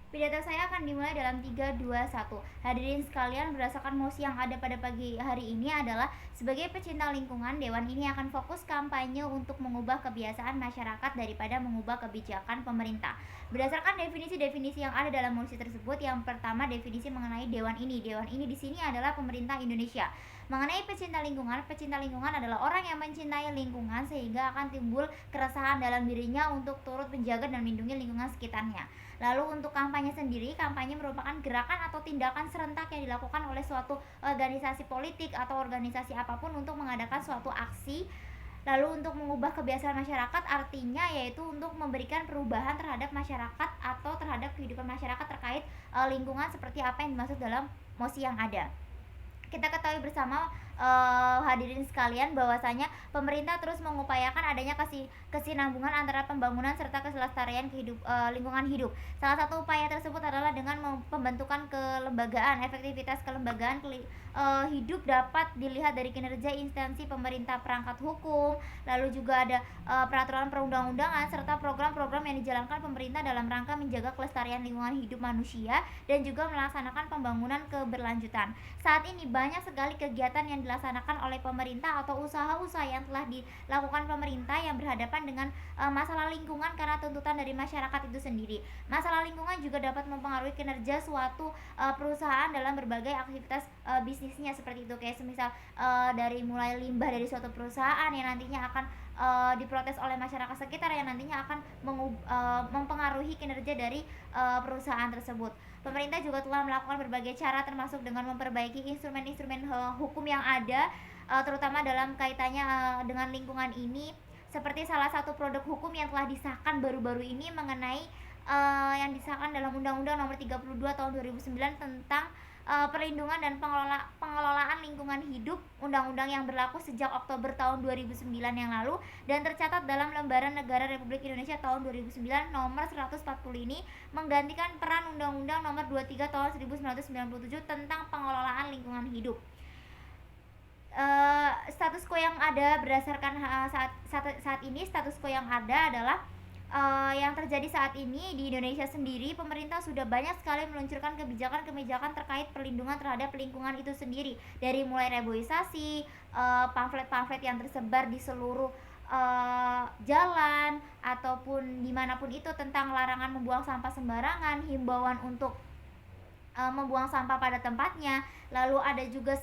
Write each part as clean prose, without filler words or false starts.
Pidato saya akan dimulai dalam 3, 2, 1. Hadirin sekalian, berdasarkan mosi yang ada pada pagi hari ini adalah sebagai pecinta lingkungan, Dewan ini akan fokus kampanye untuk mengubah kebiasaan masyarakat daripada mengubah kebijakan pemerintah. Berdasarkan definisi-definisi yang ada dalam mosi tersebut, yang pertama definisi mengenai Dewan ini. Dewan ini di sini adalah pemerintah Indonesia. Mengenai pecinta lingkungan adalah orang yang mencintai lingkungan sehingga akan timbul keresahan dalam dirinya untuk turut menjaga dan melindungi lingkungan sekitarnya. Lalu untuk kampanye sendiri, kampanye merupakan gerakan atau tindakan serentak yang dilakukan oleh suatu organisasi politik atau organisasi apapun untuk mengadakan suatu aksi. Lalu untuk mengubah kebiasaan masyarakat artinya yaitu untuk memberikan perubahan terhadap masyarakat atau terhadap kehidupan masyarakat terkait lingkungan seperti apa yang dimaksud dalam mosi yang ada. Kita ketahui bersama hadirin sekalian bahwasanya pemerintah terus mengupayakan adanya kesinambungan antara pembangunan serta kelestarian lingkungan hidup. Salah satu upaya tersebut adalah dengan pembentukan kelembagaan. Efektivitas kelembagaan hidup dapat dilihat dari kinerja instansi pemerintah perangkat hukum, lalu juga ada peraturan perundang-undangan serta program-program yang dijalankan pemerintah dalam rangka menjaga kelestarian lingkungan hidup manusia dan juga melaksanakan pembangunan keberlanjutan. Saat ini banyak sekali kegiatan yang dilaksanakan oleh pemerintah atau usaha-usaha yang telah dilakukan pemerintah yang berhadapan dengan masalah lingkungan karena tuntutan dari masyarakat itu sendiri. Masalah lingkungan juga dapat mempengaruhi kinerja suatu perusahaan dalam berbagai aktivitas bisnisnya seperti itu, kayak semisal dari mulai limbah dari suatu perusahaan yang nantinya akan diprotes oleh masyarakat sekitar yang nantinya akan mempengaruhi kinerja dari perusahaan tersebut. Pemerintah juga telah melakukan berbagai cara termasuk dengan memperbaiki instrumen-instrumen hukum yang ada terutama dalam kaitannya dengan lingkungan ini, seperti salah satu produk hukum yang telah disahkan baru-baru ini mengenai yang disahkan dalam Undang-Undang Nomor 32 Tahun 2009 tentang perlindungan dan pengelolaan lingkungan hidup, undang-undang yang berlaku sejak Oktober tahun 2009 yang lalu dan tercatat dalam Lembaran Negara Republik Indonesia tahun 2009 nomor 140 ini menggantikan peran Undang-Undang Nomor 23 tahun 1997 tentang pengelolaan lingkungan hidup. Status quo yang ada berdasarkan saat ini status quo yang ada adalah yang terjadi saat ini di Indonesia sendiri, pemerintah sudah banyak sekali meluncurkan kebijakan-kebijakan terkait perlindungan terhadap lingkungan itu sendiri, dari mulai reboisasi, pamflet-pamflet yang tersebar di seluruh jalan ataupun dimanapun itu tentang larangan membuang sampah sembarangan, himbauan untuk membuang sampah pada tempatnya. Lalu ada juga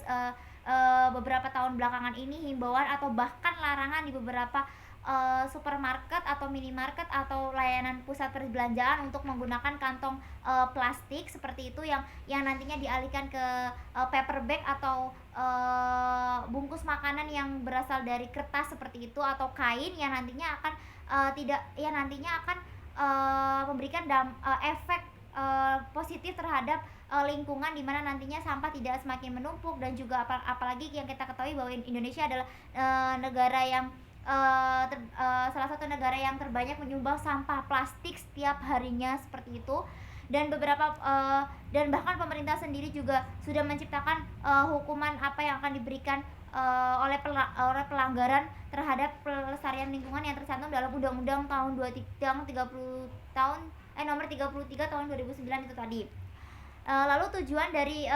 beberapa tahun belakangan ini himbauan atau bahkan larangan di beberapa supermarket atau minimarket atau layanan pusat perbelanjaan untuk menggunakan kantong plastik seperti itu yang nantinya dialihkan ke paper bag atau bungkus makanan yang berasal dari kertas seperti itu atau kain yang nantinya akan memberikan efek positif terhadap lingkungan, di mana nantinya sampah tidak semakin menumpuk dan juga apalagi yang kita ketahui bahwa Indonesia adalah negara yang salah satu negara yang terbanyak menyumbang sampah plastik setiap harinya seperti itu, dan dan bahkan pemerintah sendiri juga sudah menciptakan hukuman apa yang akan diberikan oleh pelanggaran terhadap pelestarian lingkungan yang tercantum dalam Undang-Undang Nomor 33 tahun 2009 itu tadi. Lalu tujuan dari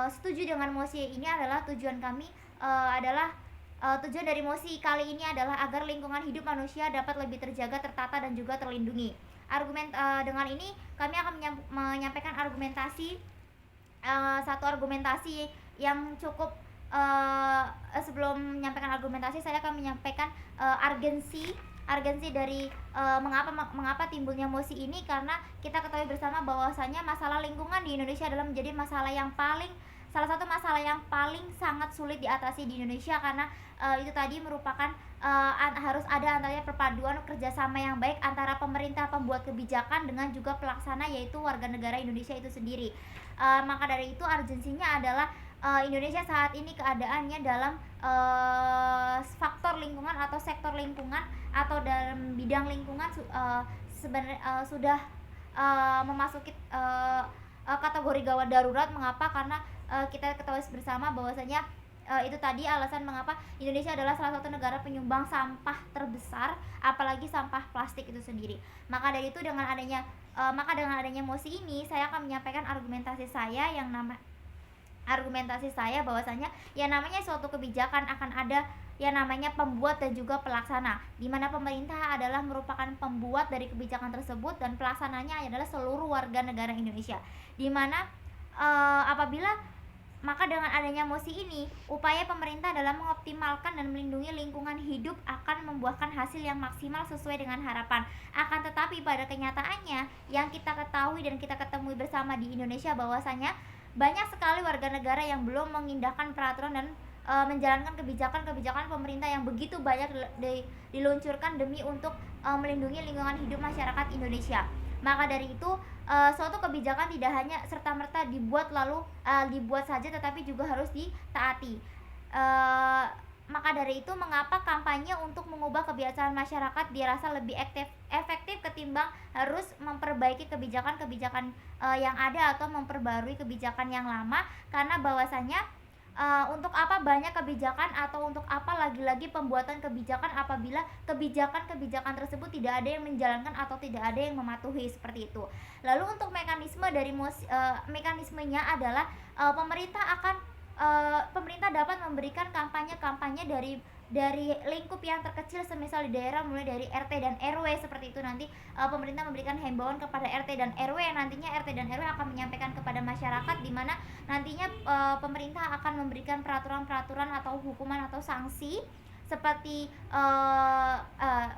setuju dengan mosi ini adalah tujuan dari mosi kali ini adalah agar lingkungan hidup manusia dapat lebih terjaga, tertata dan juga terlindungi. Dengan ini kami akan menyampaikan satu argumentasi yang cukup. Sebelum menyampaikan argumentasi, saya akan menyampaikan urgensi dari mengapa timbulnya mosi ini, karena kita ketahui bersama bahwasanya masalah lingkungan di Indonesia adalah menjadi salah satu masalah yang paling sangat sulit diatasi di Indonesia, karena itu tadi merupakan harus ada antara perpaduan kerjasama yang baik antara pemerintah pembuat kebijakan dengan juga pelaksana, yaitu warga negara Indonesia itu sendiri. Maka dari itu urgensinya adalah Indonesia saat ini keadaannya dalam faktor lingkungan atau sektor lingkungan atau dalam bidang lingkungan sudah memasuki kategori gawat darurat. Mengapa? Karena kita ketahui bersama bahwasanya itu tadi alasan mengapa Indonesia adalah salah satu negara penyumbang sampah terbesar, apalagi sampah plastik itu sendiri. Maka dengan adanya mosi ini, saya akan menyampaikan argumentasi saya bahwasanya yang namanya suatu kebijakan akan ada yang namanya pembuat dan juga pelaksana, di mana pemerintah adalah merupakan pembuat dari kebijakan tersebut dan pelaksananya adalah seluruh warga negara Indonesia. Di mana apabila maka dengan adanya mosi ini, upaya pemerintah dalam mengoptimalkan dan melindungi lingkungan hidup akan membuahkan hasil yang maksimal sesuai dengan harapan. Akan tetapi pada kenyataannya yang kita ketahui dan kita ketemui bersama di Indonesia bahwasanya banyak sekali warga negara yang belum mengindahkan peraturan dan menjalankan kebijakan-kebijakan pemerintah yang begitu banyak diluncurkan demi untuk melindungi lingkungan hidup masyarakat Indonesia. Maka dari itu suatu kebijakan tidak hanya serta-merta dibuat saja, tetapi juga harus ditaati. Maka dari itu mengapa kampanye untuk mengubah kebiasaan masyarakat dirasa lebih efektif ketimbang harus memperbaiki kebijakan-kebijakan yang ada atau memperbarui kebijakan yang lama, karena bahwasanya untuk apa banyak kebijakan atau untuk apa lagi-lagi pembuatan kebijakan apabila kebijakan-kebijakan tersebut tidak ada yang menjalankan atau tidak ada yang mematuhi, seperti itu. Lalu untuk mekanismenya adalah pemerintah dapat memberikan kampanye-kampanye dari lingkup yang terkecil, semisal di daerah mulai dari RT dan RW, seperti itu. Nanti pemerintah memberikan himbauan kepada RT dan RW, nantinya RT dan RW akan menyampaikan kepada masyarakat, di mana nantinya pemerintah akan memberikan peraturan-peraturan atau hukuman atau sanksi seperti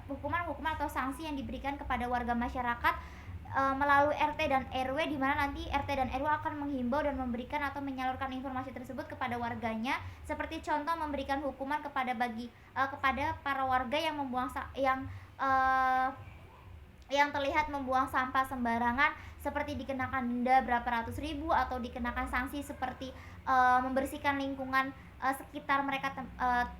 hukuman atau sanksi yang diberikan kepada warga masyarakat melalui RT dan RW, di mana nanti RT dan RW akan menghimbau dan memberikan atau menyalurkan informasi tersebut kepada warganya, seperti contoh memberikan hukuman kepada para warga yang terlihat membuang sampah sembarangan, seperti dikenakan denda berapa ratus ribu atau dikenakan sanksi seperti membersihkan lingkungan sekitar mereka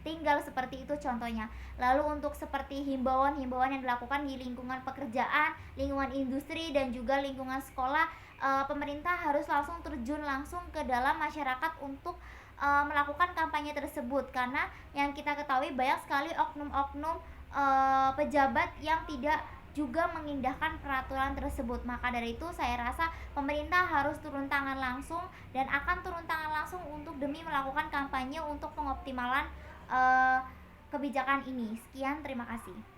tinggal, seperti itu contohnya. Lalu untuk seperti himbauan-himbauan yang dilakukan di lingkungan pekerjaan, lingkungan industri dan juga lingkungan sekolah, pemerintah harus langsung terjun langsung ke dalam masyarakat untuk melakukan kampanye tersebut, karena yang kita ketahui banyak sekali oknum-oknum pejabat yang tidak juga mengindahkan peraturan tersebut. Maka dari itu saya rasa pemerintah harus turun tangan langsung dan akan turun tangan langsung untuk demi melakukan kampanye untuk pengoptimalan kebijakan ini. Sekian, terima kasih.